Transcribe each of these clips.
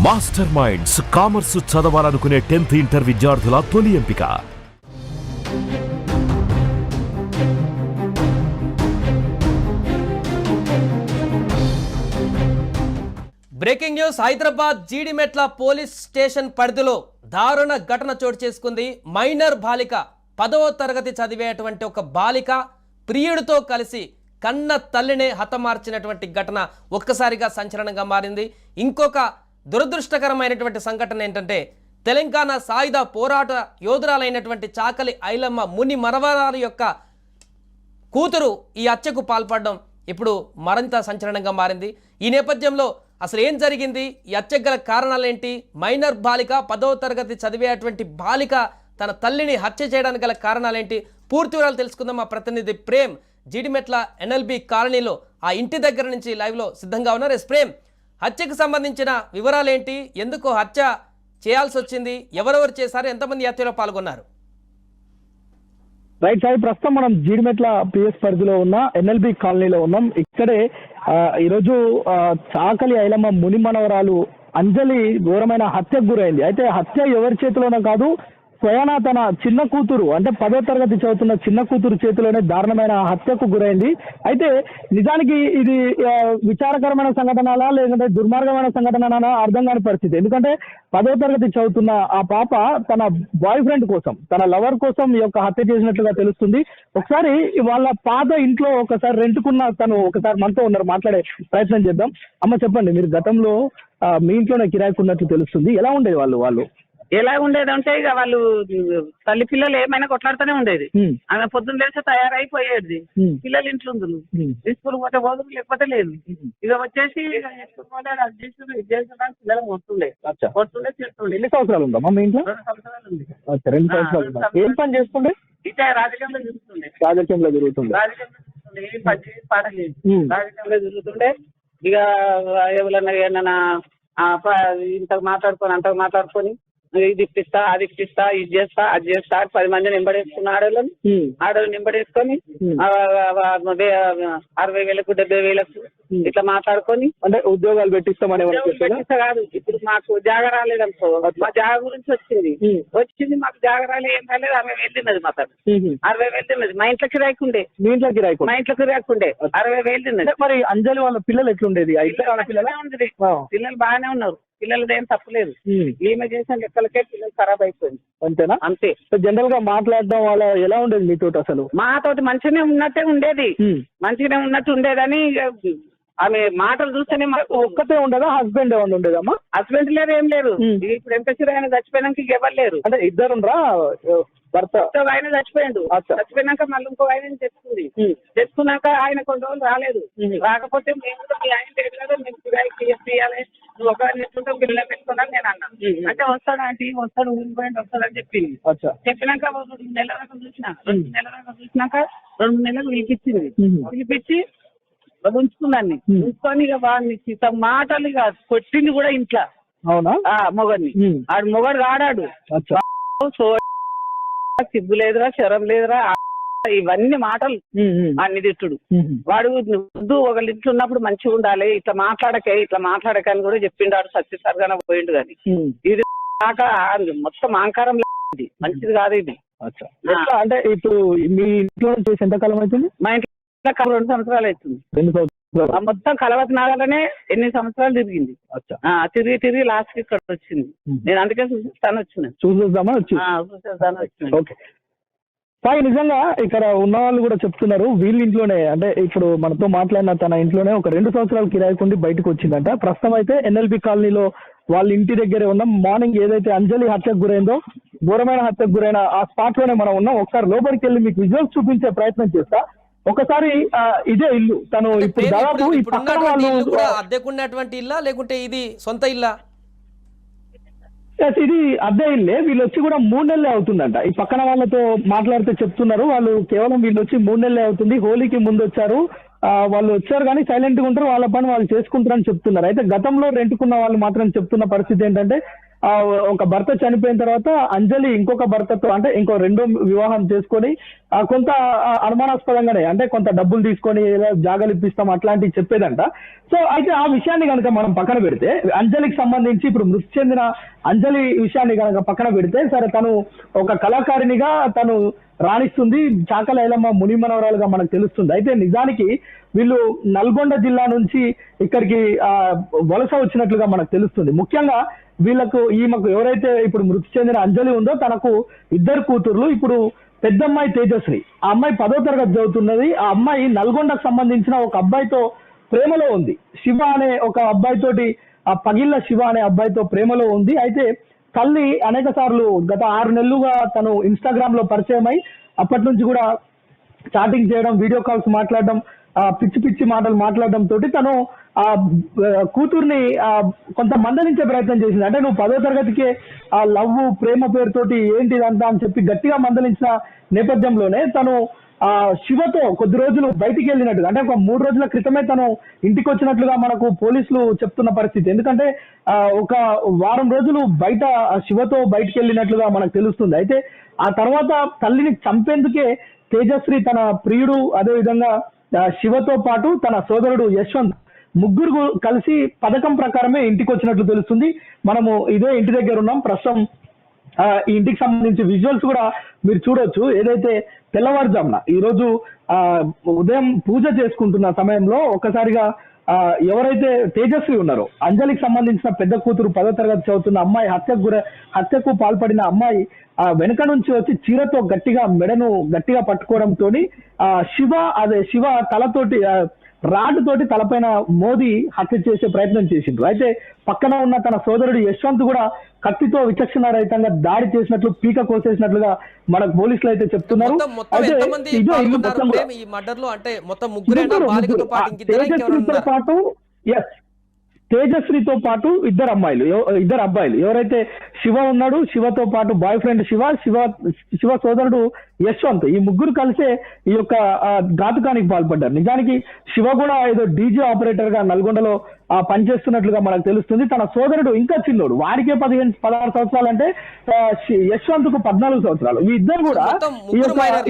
Master minds commerce చదవాలనుకునే 10th inter విద్యార్థుల తొలి ఎంపిక. Breaking news. Hyderabad Jeedimetla police station పరిధిలో దారుణ ఘటన చోటు చేసుకుంది. మైనర్ బాలిక 10వ తరగతి చదివేటువంటి ఒక బాలిక ప్రియుడితో కలిసి కన్న తల్లినే హతమార్చినటువంటి ఘటన ఒక్కసారిగా సంచలనంగా మారింది. ఇంకొక దురదృష్టకరమైనటువంటి సంఘటన ఏంటంటే తెలంగాణ సాయుధ పోరాట యోధురాలైనటువంటి చాకలి ఐలమ్మ ముని మనవరాలు యొక్క కూతురు ఈ హత్యకు పాల్పడడం ఇప్పుడు మరింత సంచలనంగా మారింది. ఈ నేపథ్యంలో అసలు ఏం జరిగింది, ఈ హత్యకు గల కారణాలేంటి, మైనర్ బాలిక 10వ తరగతి చదివేటువంటి బాలిక తన తల్లిని హత్య చేయడానికి గల కారణాలేంటి, పూర్తి వివరాలు తెలుసుకుందాం. మా ప్రతినిధి ప్రేమ్ జీడిమెట్ల ఎన్ఎల్బి కాలనీలో ఆ ఇంటి దగ్గర నుంచి లైవ్లో సిద్ధంగా ఉన్నారు. ఎస్ ప్రేమ్, హత్యకు సంబంధించిన వివరాలేంటి, ఎందుకు హత్య చేయాల్సి వచ్చింది, ఎవరెవరు చేశారు, ఎంతమంది హత్యలో పాల్గొన్నారు? రైట్ సాయి, ప్రస్తుతం మనం జీడిమెట్ల పిఎస్ పరిధిలో ఉన్న ఎన్ఎల్బి కాలనీలో ఉన్నాం. ఇక్కడే ఈరోజు చాకలి ఐలమ్మ ముని మనవరాలు అంజలి ఘోరమైన హత్యకు గురైంది. అయితే హత్య ఎవరి చేతిలోనే కాదు, స్వయానా తన చిన్న కూతురు అంటే 10వ తరగతి చదువుతున్న చిన్న కూతురు చేతిలోనే దారుణమైన హత్యకు గురైంది. అయితే నిజానికి ఇది విచారకరమైన సంఘటనలా లేదంటే దుర్మార్గమైన సంఘటన అర్థం కాని పరిస్థితి. ఎందుకంటే 10వ తరగతి చదువుతున్న ఆ పాప తన బాయ్ ఫ్రెండ్ కోసం, తన లవర్ కోసం ఈ యొక్క హత్య చేసినట్లుగా తెలుస్తుంది. ఒకసారి వాళ్ళ పాత ఇంట్లో ఒకసారి రెంట్కున్న తను ఒకసారి మనతో ఉన్నారు, మాట్లాడే ప్రయత్నం చేద్దాం. అమ్మ చెప్పండి, మీరు గతంలో మీ ఇంట్లోనే కిరాయికున్నట్లు తెలుస్తుంది, ఎలా ఉండేది వాళ్ళు? ఎలా ఉండేదంటే ఇక వాళ్ళు తల్లి పిల్లలు ఏమైనా కొట్లాడుతూనే ఉండేది. ఆమె పొద్దున్న లేస్తే తయారైపోయేది, పిల్లలు ఇంట్లో స్కూల్ పోతే పోదు, లేకపోతే లేదు. ఇక వచ్చేసి అది చేసి ఇది చేసిన పిల్లలు వస్తుండే తింటుండే. ఎన్ని సంవత్సరాలు ఉందమ్మా మీ ఇంట్లో? 2 సంవత్సరాలు ఉంది. 2 సంవత్సరాలు. ఏం పని చేస్తుండే? ఇక రాజకీయంలో తిరుగుతుండే. రాజకీయంలో తిరుగుతుండే. ఏం పని చేసి పాట లేదు, రాజకీయంలో తిరుగుతుండే. ఇక ఎవరన్నా ఏమన్నా ఇంతకు మాట్లాడుకొని అంతకు మాట్లాడుకొని ఇది ఇప్పిస్తా, అది ఇప్పిస్తా, ఇది చేస్తా, అది చేస్తా, 10 మందిని నింబడేసుకున్న ఆడవాళ్ళు నింబడేసుకొని 60,000కు 70,000కు ఇట్లా మాట్లాడుకొని అంటే ఉద్యోగాలు పెట్టిస్తామని కాదు. ఇప్పుడు మాకు జాగ రాలేదనుకో, మా జాగ గురించి వచ్చింది మాకు జాగ రాలే, ఏం రాలేదు. 60,000 తిన్నది మాట్లాడు, 60,000 తిన్నది. మా ఇంట్లో కిరాయికుండే, మా ఇంట్లో కిరాయికుండే 60,000 తిన్నది. మరి అంజలి వాళ్ళ పిల్లలు ఎట్లుండేది? పిల్లలు బాగానే ఉన్నారు, పిల్లలది ఏం తప్పలేదు. ఈమె చేసిన లెక్కలకే పిల్లలు ఖరాబ్ అయిపోయింది. అంతేనా? అంతే. జనరల్ గా మాట్లాడడం వల్ల ఎలా ఉండేది మీతో? అసలు మాతోటి మంచిగానే ఉన్నట్టే ఉండేది, మంచిగానే ఉన్నట్టు ఉండేదని. ఆమె మాటలు చూస్తేనే మాకు ఒక్కతే ఉండదా? హస్బెండ్ ఏమన్నా ఉండేదమ్మా? హస్బెండ్ లేరు, ఏం లేరు. ఇప్పుడు ఎంత ఆయన చచ్చిపోయినాక ఎవరు లేరు. అంటే ఇద్దరుండ్రా? భర్త ఆయన చచ్చిపోయాడు, చచ్చిపోయినాక మళ్ళీ ఇంకో ఆయన తెచ్చుకున్నాక ఆయన కొన్ని రోజులు రాలేదు. రాకపోతే మేము కూడా మీ ఆయన లేదు కదా, మేము కిరాయికి ఇవ్వాలి, నువ్వు ఒక నెట్టుంటే పిల్లలు పెట్టుకున్నాను నేను అన్నా. అంటే వస్తాడు ఆంటీ, వస్తాడు, ఊరికి పోయింది, వస్తాడని చెప్పింది. చెప్పినాక 2 నెలల దాకా చూసినాక 2 నెలలు పిలిపించి ఉంచుకున్నాన్ని. ఉంచుకొని ఇక వాడిని మాటలు ఇక కొట్టింది కూడా ఇంట్లో. అవునా? మొగడిని. ఆడు మొగడు ఆడాడు, సిగ్గు లేదురా, శరం లేదురా, ఇవన్నీ మాటలు అన్ని తిట్టుడు. వాడు వద్దు, ఒకళ్ళ ఇంట్లో ఉన్నప్పుడు మంచిగా ఉండాలి, ఇట్లా మాట్లాడకే అని కూడా చెప్పిండాడు. సత్యసరిగా పోయిండు కానీ ఇది కాక మొత్తం అహంకారం లేదు, మంచిది కాదు ఇది. అంటే ఇప్పుడు మీ ఇంట్లో చేసి ఎంతకాలం అవుతుంది? మా ఇంట్లో 2 సంవత్సరాలు అవుతుంది. 2 సంవత్సరాలు మొత్తం కలవతి నాగాలనే ఎన్ని సంవత్సరాలు తిరిగింది. తిరిగి లాస్ట్ కి ఇక్కడ వచ్చింది. నేను అందుకే చూసేస్తాను వచ్చిన. ఓకే సాయి, నిజంగా ఇక్కడ ఉన్న వాళ్ళు కూడా చెప్తున్నారు వీళ్ళ ఇంట్లోనే, అంటే ఇప్పుడు మనతో మాట్లాడిన తన ఇంట్లోనే ఒక 2 సంవత్సరాలు కిరాయికుండి బయటకు వచ్చిందంట. ప్రస్తుతం అయితే ఎన్ఎల్బి కాలనీలో వాళ్ళ ఇంటి దగ్గరే ఉన్నాం. మార్నింగ్ ఏదైతే అంజలి హత్యకు గురైందో, ఘోరమైన హత్యకు గురైన ఆ స్పాట్ లోనే మనం ఉన్నాం. ఒకసారి లోపలికి వెళ్ళి మీకు విజువల్స్ చూపించే ప్రయత్నం చేస్తా. ఒకసారి ఇదే ఇల్లు, తను ఇప్పుడు దాదాపు ఈ పక్కన వాళ్ళు అద్దెకున్నటువంటి ఇల్లా లేకుంటే ఇది సొంత ఇల్లా? ఇది అద్దె ఇల్లే. వీళ్ళు వచ్చి కూడా 3 నెలలే అవుతుందంట. ఈ పక్కన వాళ్ళతో మాట్లాడితే చెప్తున్నారు, వాళ్ళు కేవలం వీళ్ళు వచ్చి 3 నెలలే అవుతుంది. హోలీకి ముందు వచ్చారు, వాళ్ళు వచ్చారు కానీ సైలెంట్ గా ఉంటారు, వాళ్ళ పని వాళ్ళు చేసుకుంటారని చెప్తున్నారు. అయితే గతంలో రెంట్కున్న వాళ్ళు మాత్రం చెప్తున్న పరిస్థితి ఏంటంటే ఒక భర్త చనిపోయిన తర్వాత అంజలి ఇంకొక భర్తతో అంటే ఇంకో రెండో వివాహం చేసుకొని కొంత అనుమానాస్పదంగానే అంటే కొంత డబ్బులు తీసుకొని జాగాలు ఇప్పిస్తాం అట్లాంటివి చెప్పేదంట. సో అయితే ఆ విషయాన్ని కనుక మనం పక్కన పెడితే, అంజలికి సంబంధించి ఇప్పుడు మృతి చెందిన అంజలి విషయాన్ని కనుక పక్కన పెడితే, సరే తను ఒక కళాకారిణిగా తను రాణిస్తుంది, చాకలి ఐలమ్మ ముని మనవరాలుగా మనకు తెలుస్తుంది. అయితే నిజానికి వీళ్ళు నల్గొండ జిల్లా నుంచి ఇక్కడికి వలస వచ్చినట్లుగా మనకు తెలుస్తుంది. ముఖ్యంగా ఈమెకు ఎవరైతే ఇప్పుడు మృతి చెందిన అంజలి ఉందో తనకు 2 కూతుర్లు. ఇప్పుడు పెద్దమ్మాయి తేజశ్రీ, ఆ అమ్మాయి 10వ తరగతి చదువుతున్నది. ఆ అమ్మాయి నల్గొండకు సంబంధించిన ఒక అబ్బాయితో ప్రేమలో ఉంది. శివ అనే ఒక అబ్బాయితోటి, ఆ పగిళ్ళ శివ అనే అబ్బాయితో ప్రేమలో ఉంది. అయితే తల్లి అనేక సార్లు గత 6 నెలలుగా తను ఇన్స్టాగ్రామ్ లో పరిచయమై అప్పటి నుంచి కూడా చాటింగ్ చేయడం, వీడియో కాల్స్ మాట్లాడడం, పిచ్చి పిచ్చి మాటలు మాట్లాడడం తోటి తను ఆ కూతుర్ని కొంత మందలించే ప్రయత్నం చేసింది. అంటే నువ్వు 10వ తరగతికే ఆ లవ్ ప్రేమ పేరుతోటి ఏంటిదంతా అని చెప్పి గట్టిగా మందలించిన నేపథ్యంలోనే తను శివతో కొద్ది రోజులు బయటికి వెళ్ళినట్టుగా, అంటే ఒక 3 రోజుల క్రితమే తను ఇంటికి వచ్చినట్లుగా మనకు పోలీసులు చెప్తున్న పరిస్థితి. ఎందుకంటే ఒక వారం రోజులు బయట శివతో బయటికి వెళ్ళినట్లుగా మనకు తెలుస్తుంది. అయితే ఆ తర్వాత తల్లిని చంపేందుకే తేజశ్రీ తన ప్రియుడు అదేవిధంగా శివతో పాటు తన సోదరుడు యశ్వంత్ ముగ్గురు కలిసి పథకం ప్రకారమే ఇంటికి వచ్చినట్లు తెలుస్తుంది. మనము ఇదే ఇంటి దగ్గర ఉన్నాం ప్రస్తుతం. ఈ ఇంటికి సంబంధించి విజువల్స్ కూడా మీరు చూడొచ్చు. ఏదైతే తెల్లవారుజామున ఈరోజు ఉదయం పూజ చేసుకుంటున్న సమయంలో ఒక్కసారిగా ఎవరైతే తేజస్వి ఉన్నారో, అంజలికి సంబంధించిన పెద్ద కూతురు 10వ తరగతి చదువుతున్న అమ్మాయి హత్యకు పాల్పడిన అమ్మాయి వెనక నుంచి వచ్చి చీరతో గట్టిగా మెడను గట్టిగా పట్టుకోవడంతో శివ తలతోటి రాడ్ తోటి తలపైన మోదీ హత్య చేసే ప్రయత్నం చేసిండ్రు. అయితే పక్కన ఉన్న తన సోదరుడు యశ్వంత్ కూడా కత్తితో విచక్షణ రహితంగా దాడి చేసినట్లు, పీక కోసేసినట్లుగా మనకు పోలీసులు అయితే చెప్తున్నారు. తేజశ్రీతో పాటు 2 అబ్బాయిలు ఎవరైతే శివ ఉన్నాడు, శివతో పాటు బాయ్ ఫ్రెండ్ శివ సోదరుడు యశ్వంత్, ఈ ముగ్గురు కలిసే ఈ యొక్క ఘాతుకానికి పాల్పడ్డారు. నిజానికి శివ కూడా ఏదో డీజే ఆపరేటర్ గా నల్గొండలో పనిచేస్తున్నట్లుగా మనకు తెలుస్తుంది. తన సోదరుడు ఇంకా చిన్నోడు, వాడికే 16 సంవత్సరాలు, అంటే యశ్వంత్ కు 14 సంవత్సరాలు. ఈ ఇద్దరు కూడా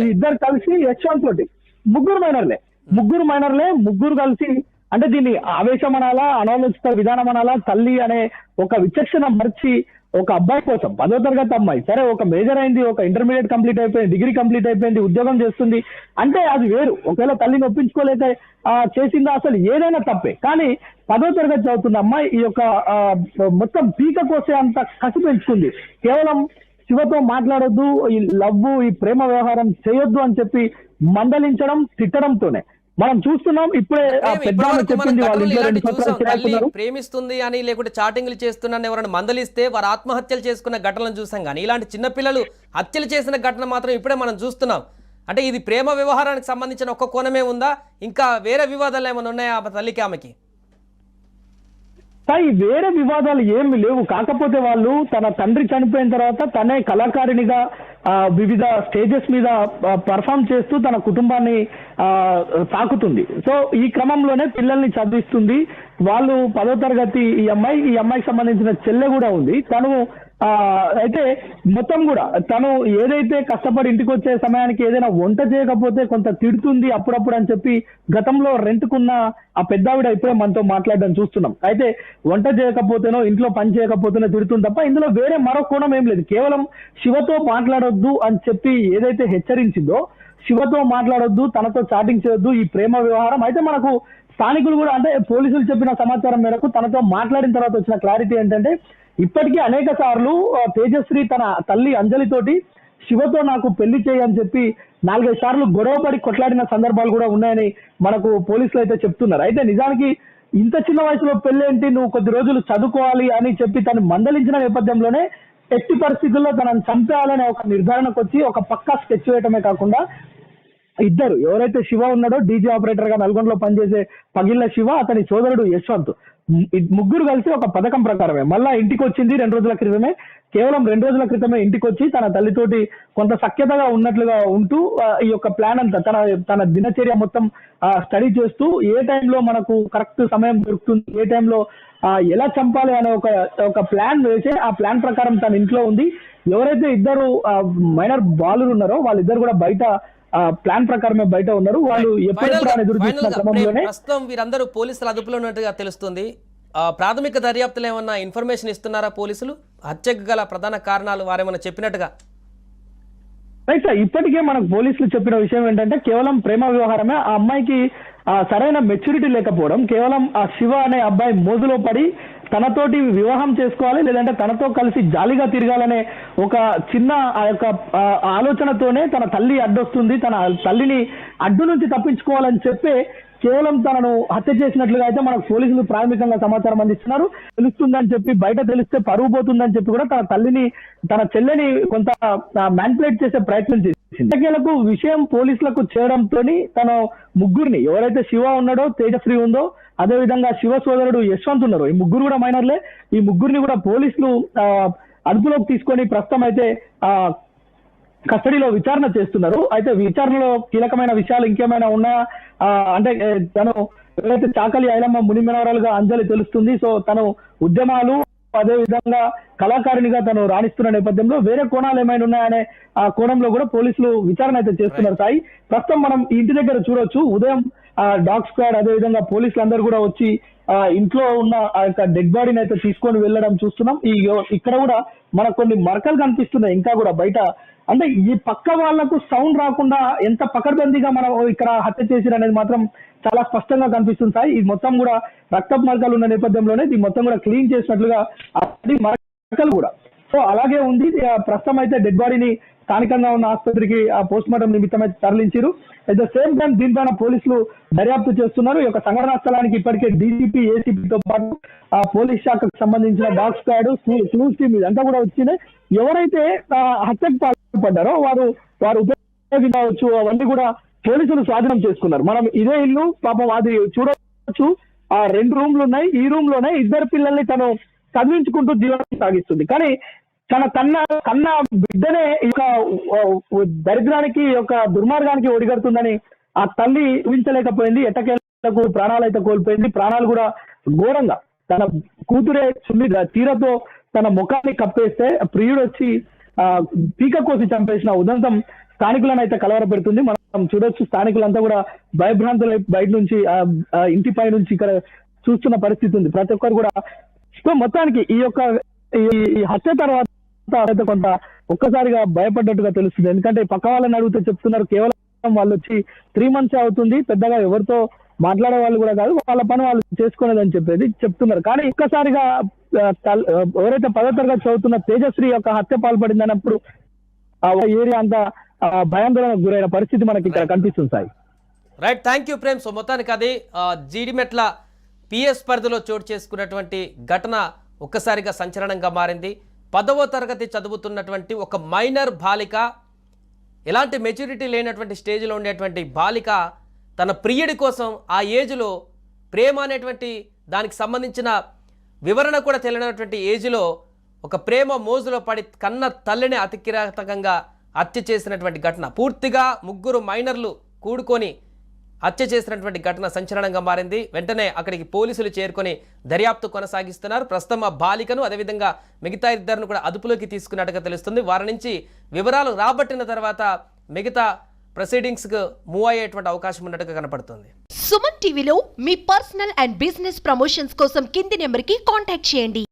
ఈ ఇద్దరు కలిసి యశ్వంత్ తోటి ముగ్గురు మైనర్లే ముగ్గురు కలిసి, అంటే దీన్ని ఆవేశం అనాలా, అనాలోచిత విధానం అనాలా, తల్లి అనే ఒక విచక్షణ మర్చి ఒక అబ్బాయి కోసం 10వ తరగతి అమ్మాయి, సరే ఒక మేజర్ అయింది, ఒక ఇంటర్మీడియట్ కంప్లీట్ అయిపోయింది, డిగ్రీ కంప్లీట్ అయిపోయింది, ఉద్యోగం చేస్తుంది అంటే అది వేరు. ఒకవేళ తల్లిని ఒప్పించుకోలేక చేసిందా అసలు ఏదైనా తప్పే. కానీ 10వ తరగతి చదువుతున్న అమ్మాయి ఈ యొక్క మొత్తం పీక కోసే అంత కసి పెంచుకుంది. కేవలం శివతో మాట్లాడొద్దు, ఈ లవ్ ఈ ప్రేమ వ్యవహారం చేయొద్దు అని చెప్పి మందలించడం, తిట్టడంతోనే మనం చూస్తున్నాం. ఇప్పుడే ప్రేమిస్తుంది అని లేకుంటే చాటింగ్లు చేస్తున్నాను ఎవరైనా మందలిస్తే వారు ఆత్మహత్యలు చేసుకున్న ఘటనలు చూసాం. కానీ ఇలాంటి చిన్నపిల్లలు హత్యలు చేసిన ఘటన మాత్రం ఇప్పుడే మనం చూస్తున్నాం. అంటే ఇది ప్రేమ వ్యవహారానికి సంబంధించిన ఒక్క కోణమే ఉందా, ఇంకా వేరే వివాదాలు ఏమైనా ఉన్నాయా ఆ తల్లికి ఆమెకి? వేరే వివాదాలు ఏమి లేవు. కాకపోతే వాళ్ళు తన తండ్రి చనిపోయిన తర్వాత తనే కళాకారిణిగా వివిధ స్టేజెస్ మీద పర్ఫామ్ చేస్తూ తన కుటుంబాన్ని తాకుతుంది. సో ఈ క్రమంలోనే పిల్లల్ని చదివిస్తుంది. వాళ్ళు 10వ తరగతి ఈ అమ్మాయికి సంబంధించిన చెల్లె కూడా ఉంది. తను అయితే మొత్తం కూడా తను ఏదైతే కష్టపడి ఇంటికి వచ్చే సమయానికి ఏదైనా వంట చేయకపోతే కొంత తిడుతుంది అప్పుడప్పుడు అని చెప్పి గతంలో రెంట్కున్న ఆ పెద్దావిడ ఇప్పుడే మనతో మాట్లాడడం చూస్తున్నాం. అయితే వంట చేయకపోతేనో ఇంట్లో పని చేయకపోతేనో తిడుతుంది తప్ప ఇందులో వేరే మరో కోణం ఏం లేదు. కేవలం శివతో మాట్లాడొద్దు అని చెప్పి ఏదైతే హెచ్చరించిందో, శివతో మాట్లాడొద్దు, తనతో చాటింగ్ చేయొద్దు, ఈ ప్రేమ వ్యవహారం. అయితే మనకు స్థానికులు కూడా, అంటే పోలీసులు చెప్పిన సమాచారం మేరకు తనతో మాట్లాడిన తర్వాత వచ్చిన క్లారిటీ ఏంటంటే, ఇప్పటికీ అనేక సార్లు తేజశ్రీ తన తల్లి అంజలితోటి శివతో నాకు పెళ్లి చేయని చెప్పి 4-5 సార్లు గొడవపడి కొట్లాడిన సందర్భాలు కూడా ఉన్నాయని మనకు పోలీసులు అయితే చెప్తున్నారు. అయితే నిజానికి ఇంత చిన్న వయసులో పెళ్ళేంటి, నువ్వు కొద్ది రోజులు చదువుకోవాలి అని చెప్పి తను మందలించిన నేపథ్యంలోనే ఎట్టి పరిస్థితుల్లో తనను చంపేయాలనే ఒక నిర్ధారణకు వచ్చి ఒక పక్కా స్కెచ్ వేయటమే కాకుండా ఎవరైతే శివ ఉన్నాడో డీజే ఆపరేటర్ గా నల్గొండలో పనిచేసే పగిళ్ళ శివ, అతని సోదరుడు యశ్వంత్, ముగ్గురు కలిసి ఒక పథకం ప్రకారమే మళ్ళా ఇంటికి వచ్చింది 2 రోజుల క్రితమే, కేవలం 2 రోజుల క్రితమే ఇంటికి వచ్చి తన తల్లితోటి కొంత సఖ్యతగా ఉన్నట్లుగా ఉంటూ ఈ యొక్క ప్లాన్ అంతా తన దినచర్య మొత్తం స్టడీ చేస్తూ ఏ టైంలో మనకు కరెక్ట్ సమయం దొరుకుతుంది, ఏ టైంలో ఎలా చంపాలి అనే ఒక ప్లాన్ వేసి ఆ ప్లాన్ ప్రకారం తన ఇంట్లో ఉంది. ఎవరైతే ఇద్దరు మైనర్ బాలురు ఉన్నారో వాళ్ళిద్దరు కూడా బయట ప్లాన్ ప్రకారమే బయట ఉన్నారు. వాళ్ళు ఎప్పుడెప్పుడు ఎదురు చూస్తున్న క్రమంలోనే ప్రస్తుతం వీరందరూ పోలీసుల అదుపులో ఉన్నట్టుగా తెలుస్తుంది. ప్రాథమిక దర్యాప్తులు ఏమన్నా ఇన్ఫర్మేషన్ ఇస్తున్నారా పోలీసులు? హత్యకు గల ప్రధాన కారణాలు వారేమన్నా చెప్పినట్టుగా? రైట్ సార్, ఇప్పటికే మనకు పోలీసులు చెప్పిన విషయం ఏంటంటే కేవలం ప్రేమ వ్యవహారమే. ఆ అమ్మాయికి సరైన మెచ్యూరిటీ లేకపోవడం, కేవలం ఆ శివ అనే అబ్బాయి మోజులో పడి తనతోటి వివాహం చేసుకోవాలి లేదంటే తనతో కలిసి జాలీగా తిరగాలనే ఒక చిన్న ఆ యొక్క ఆలోచనతోనే తన తల్లి అడ్డొస్తుంది, తన తల్లిని అడ్డు నుంచి తప్పించుకోవాలని చెప్పి కేవలం తనను హత్య చేసినట్లుగా అయితే మనకు పోలీసులు ప్రాథమికంగా సమాచారం అందిస్తున్నారు. తెలుస్తుందని చెప్పి బయట తెలిస్తే పరువు పోతుందని చెప్పి కూడా తన తల్లిని తన చెల్లెని కొంత మ్యానిపులేట్ చేసే ప్రయత్నం చేసింది. ఇంతకేలకు విషయం పోలీసులకు చేయడంతో తన ముగ్గురిని, ఎవరైతే శివ ఉన్నాడో, తేజశ్రీ ఉందో, అదే విధంగా శివ సోదరుడు యశ్వంత్ ఉన్నారు, ఈ ముగ్గురు కూడా మైనర్లే. ఈ ముగ్గురిని కూడా పోలీసులు అదుపులోకి తీసుకొని ప్రస్తుతం అయితే కస్టడీలో విచారణ చేస్తున్నారు. అయితే విచారణలో కీలకమైన విషయాలు ఇంకేమైనా ఉన్నాయా అంటే తను ఎవరైతే చాకలి ఐలమ్మ మునిమనవరాలుగా అంజలి తెలుస్తుంది. సో తను ఉద్యమాలు అదే విధంగా కళాకారిణిగా తను రాణిస్తున్న నేపథ్యంలో వేరే కోణాలు ఏమైనా ఉన్నాయనే ఆ కోణంలో కూడా పోలీసులు విచారణ అయితే చేస్తున్నారు. సాయి, ప్రస్తుతం మనం ఇంటి దగ్గర చూడొచ్చు, ఉదయం డాగ్ స్క్వాడ్ అదే విధంగా పోలీసులు అందరూ కూడా వచ్చి ఇంట్లో ఉన్న ఆ యొక్క డెడ్ బాడీని అయితే తీసుకొని వెళ్ళడం చూస్తున్నాం. ఇక్కడ కూడా మనకు కొన్ని మరకలు కనిపిస్తున్నాయి ఇంకా కూడా బయట. అంటే ఈ పక్క వాళ్లకు సౌండ్ రాకుండా ఎంత పకడ్బందీగా మనం ఇక్కడ హత్య చేసిరు అనేది మాత్రం చాలా స్పష్టంగా కనిపిస్తుంది సాయి. ఇది మొత్తం కూడా రక్తపు మరకలు ఉన్న నేపథ్యంలోనే ఇది మొత్తం కూడా క్లీన్ చేసినట్లుగా మరకలు కూడా. సో అలాగే ఉంది. ప్రస్తుతం అయితే డెడ్ బాడీని స్థానికంగా ఉన్న ఆసుపత్రికి పోస్ట్ మార్టం నిమిత్తం అయితే తరలించారు. అట్ ద సేమ్ టైం దీనిపైన పోలీసులు దర్యాప్తు చేస్తున్నారు. ఈ యొక్క సంఘటనా స్థలానికి ఇప్పటికే డీజీపీ, ఏసీపీతో పాటు పోలీస్ శాఖకు సంబంధించిన డాగ్ స్క్వాడ్, స్లూస్ టీమ్ ఇదంతా కూడా వచ్చినాయి. ఎవరైతే హత్యకు పాల్పడ్డారో వారు ఉపయోగించవచ్చు అవన్నీ కూడా పోలీసులు స్వాధీనం చేసుకున్నారు. మనం ఇదే ఇల్లు పాపం అది చూడవచ్చు, 2 రూమ్లు ఉన్నాయి. ఈ రూమ్ లోనే 2 పిల్లల్ని తను చదివించుకుంటూ జీవనం సాగిస్తుంది. కానీ తన కన్న బిడ్డనే ఒక దరిద్రానికి, ఒక దుర్మార్గానికి ఒడిగడుతుందని ఆ తల్లి ఊహించలేకపోయింది. ఎట్టకేలకు ప్రాణాలు అయితే కోల్పోయింది. ప్రాణాలు కూడా ఘోరంగా తన కూతురే తీరతో తన ముఖాన్ని కప్పేస్తే ప్రియుడు వచ్చి పీక కోసి చంపేసిన ఉదంతం స్థానికులను అయితే కలవరపెడుతుంది. మనం చూడొచ్చు, స్థానికులంతా కూడా భయభ్రాంతులు బయట నుంచి ఇంటిపై నుంచి ఇక్కడ చూస్తున్న పరిస్థితి ఉంది ప్రతి ఒక్కరు కూడా. సో మొత్తానికి ఈ యొక్క ఈ హత్య తర్వాత కొంత ఒక్కసారిగా భయపడ్డట్టుగా తెలుస్తుంది. ఎందుకంటే పక్క వాళ్ళని అడిగితే చెప్తున్నారు కేవలం వాళ్ళు వచ్చి 3 months అవుతుంది, పెద్దగా ఎవరితో మాట్లాడే వాళ్ళు కూడా కాదు, వాళ్ళ పని వాళ్ళు చేసుకునేదని చెప్పేది చెప్తున్నారు. కానీ ఒక్కసారిగా ఎవరైతే 10వ తరగతి చదువుతున్న తేజశ్రీ యొక్క హత్య పాల్పడింది అన్నప్పుడు ఆ ఏరియా అంతా భయాందోళనకు గురైన పరిస్థితి మనకి ఇక్కడ కనిపిస్తుంది Sai. Right, thank you Prem. So మొత్తానికి అది జీడిమెట్ల పిఎస్ పరిధిలో చోటు చేసుకున్నటువంటి ఘటన ఒక్కసారిగా సంచలనంగా మారింది. 10వ తరగతి చదువుతున్నటువంటి ఒక మైనర్ బాలిక, ఎలాంటి మెచ్యూరిటీ లేనటువంటి స్టేజ్లో ఉండేటువంటి బాలిక తన ప్రియుడి కోసం ఆ ఏజ్లో ప్రేమ అనేటువంటి దానికి సంబంధించిన వివరణ కూడా తెలియనటువంటి ఏజ్లో ఒక ప్రేమ మోజులో పడి కన్న తల్లిని అతి కిరాతకంగా హత్య చేసినటువంటి ఘటన, పూర్తిగా 3 మైనర్లు కూడుకొని హత్య చేసినటువంటి ఘటన సంచలనంగా మారింది. వెంటనే అక్కడికి పోలీసులు చేరుకొని దర్యాప్తు కొనసాగిస్తున్నారు. ప్రస్తుతం ఆ బాలికను అదేవిధంగా మిగతా 2 కూడా అదుపులోకి తీసుకున్నట్టుగా తెలుస్తుంది. వారి నుంచి వివరాలు రాబట్టిన తర్వాత మిగతా ప్రొసీడింగ్స్కు మూవ్ అయ్యేటువంటి అవకాశం ఉన్నట్టుగా కనపడుతుంది. సుమన్ టీవీలో మీ పర్సనల్ అండ్ బిజినెస్ ప్రమోషన్స్ కోసం కింది నెంబర్కి కాంటాక్ట్ చేయండి.